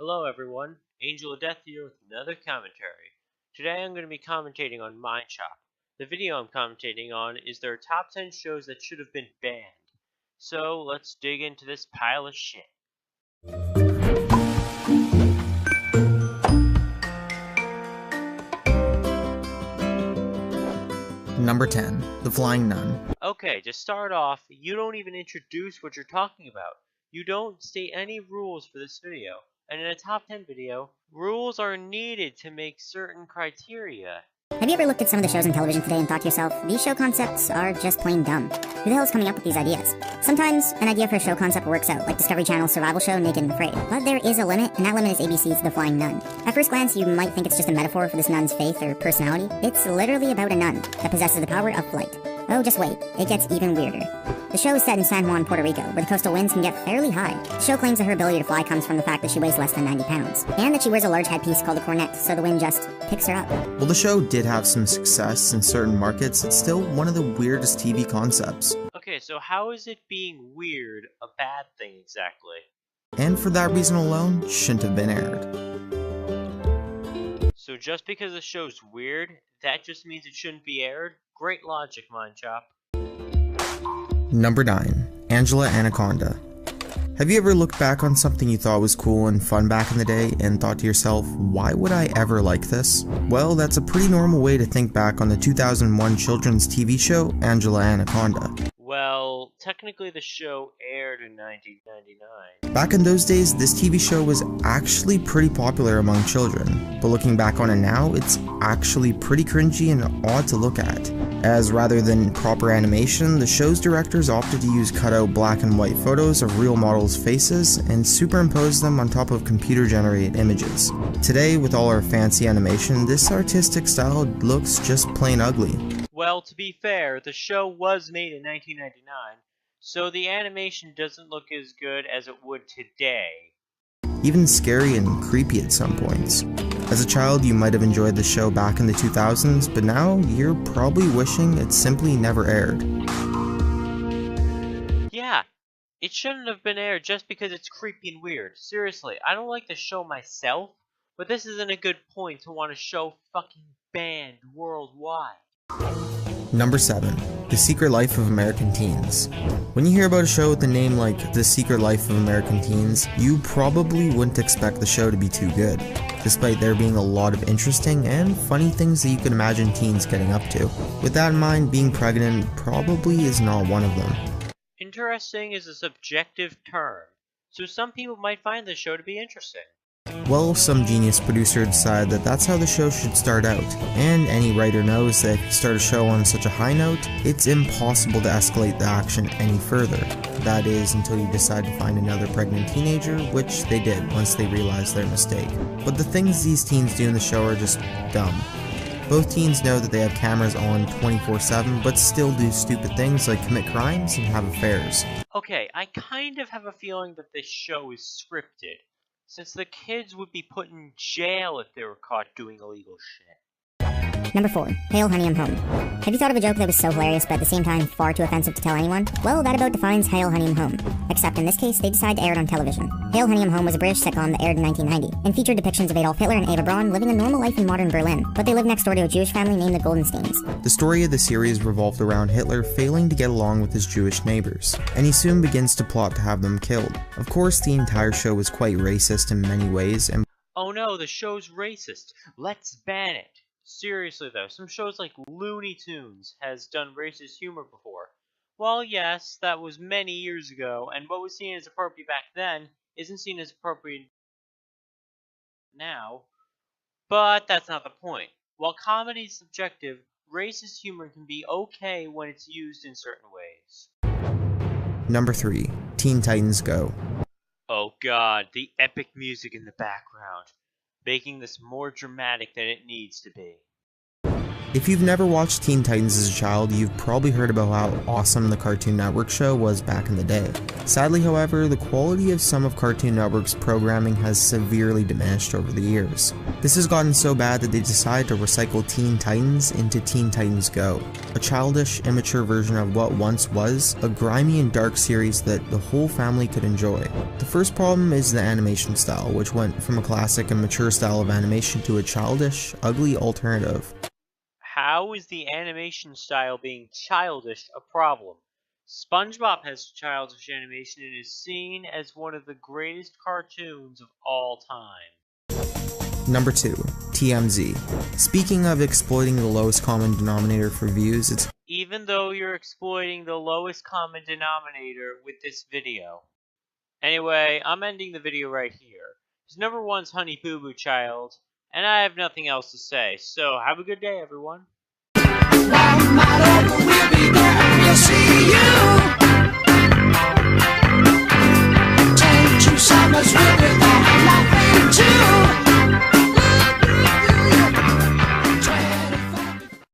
Hello everyone, Angel of Death here with another commentary. Today I'm going to be commentating on MindChop. The video I'm commentating on is their top 10 shows that should have been banned. So let's dig into this pile of shit. Number 10. The Flying Nun. Okay, to start off, you don't even introduce what you're talking about. You don't state any rules for this video. And in a top 10 video, rules are needed to make certain criteria. Have you ever looked at some of the shows on television today and thought to yourself, these show concepts are just plain dumb? Who the hell is coming up with these ideas? Sometimes an idea for a show concept works out, like Discovery Channel's survival show Naked and Afraid. But there is a limit, and that limit is ABC's The Flying Nun. At first glance, you might think it's just a metaphor for this nun's faith or personality. It's literally about a nun that possesses the power of flight. Oh, just wait, it gets even weirder. The show is set in San Juan, Puerto Rico, where the coastal winds can get fairly high. The show claims that her ability to fly comes from the fact that she weighs less than 90 pounds, and that she wears a large headpiece called a cornet, so the wind just picks her up. While the show did have some success in certain markets, it's still one of the weirdest TV concepts. Okay, so how is it being weird a bad thing exactly? And for that reason alone, shouldn't have been aired. So just because the show's weird, that just means it shouldn't be aired? Great logic, MindChop. Number 9. Angela Anaconda. Have you ever looked back on something you thought was cool and fun back in the day and thought to yourself, why would I ever like this? Well, that's a pretty normal way to think back on the 2001 children's TV show, Angela Anaconda. Well, technically the show aired in 1999. Back in those days, this TV show was actually pretty popular among children, but looking back on it now, it's actually pretty cringy and odd to look at. As rather than proper animation, the show's directors opted to use cutout black and white photos of real models' faces and superimpose them on top of computer-generated images. Today, with all our fancy animation, this artistic style looks just plain ugly. Well, to be fair, the show was made in 1999, so the animation doesn't look as good as it would today. Even scary and creepy at some points. As a child, you might have enjoyed the show back in the 2000s, but now you're probably wishing it simply never aired. Yeah, it shouldn't have been aired just because it's creepy and weird. Seriously, I don't like the show myself, but this isn't a good point to want a show fucking banned worldwide. Number 7. The Secret Life of American Teens. When you hear about a show with a name like The Secret Life of American Teens, you probably wouldn't expect the show to be too good, despite there being a lot of interesting and funny things that you could imagine teens getting up to. With that in mind, being pregnant probably is not one of them. Interesting is a subjective term, so some people might find the show to be interesting. Well, some genius producer decided that that's how the show should start out, and any writer knows that if you start a show on such a high note, it's impossible to escalate the action any further. That is, until you decide to find another pregnant teenager, which they did once they realized their mistake. But the things these teens do in the show are just dumb. Both teens know that they have cameras on 24/7, but still do stupid things like commit crimes and have affairs. Okay, I kind of have a feeling that this show is scripted, since the kids would be put in jail if they were caught doing illegal shit. Number 4. Hail Honey, I'm Home. Have you thought of a joke that was so hilarious but at the same time far too offensive to tell anyone? Well, that about defines Hail Honey, I'm Home. Except in this case, they decided to air it on television. Hail Honey, I'm Home was a British sitcom that aired in 1990 and featured depictions of Adolf Hitler and Eva Braun living a normal life in modern Berlin, but they lived next door to a Jewish family named the Goldensteins. The story of the series revolved around Hitler failing to get along with his Jewish neighbors, and he soon begins to plot to have them killed. Of course, the entire show was quite racist in many ways, and oh no, the show's racist. Let's ban it. Seriously though, some shows like Looney Tunes has done racist humor before. Well, yes, that was many years ago, and what was seen as appropriate back then isn't seen as appropriate now, but that's not the point. While comedy is subjective, racist humor can be okay when it's used in certain ways. Number 3. Teen Titans Go. Oh god, the epic music in the background, making this more dramatic than it needs to be. If you've never watched Teen Titans as a child, you've probably heard about how awesome the Cartoon Network show was back in the day. Sadly, however, the quality of some of Cartoon Network's programming has severely diminished over the years. This has gotten so bad that they decided to recycle Teen Titans into Teen Titans Go, a childish, immature version of what once was a grimy and dark series that the whole family could enjoy. The first problem is the animation style, which went from a classic and mature style of animation to a childish, ugly alternative. How is the animation style being childish a problem? SpongeBob has childish animation and is seen as one of the greatest cartoons of all time. Number 2. TMZ. Speaking of exploiting the lowest common denominator for views, it's Even though you're exploiting the lowest common denominator with this video. Anyway, I'm ending the video right here. Because number 1's Honey Boo Boo Child, and I have nothing else to say, so have a good day, everyone. We'll be there, we'll see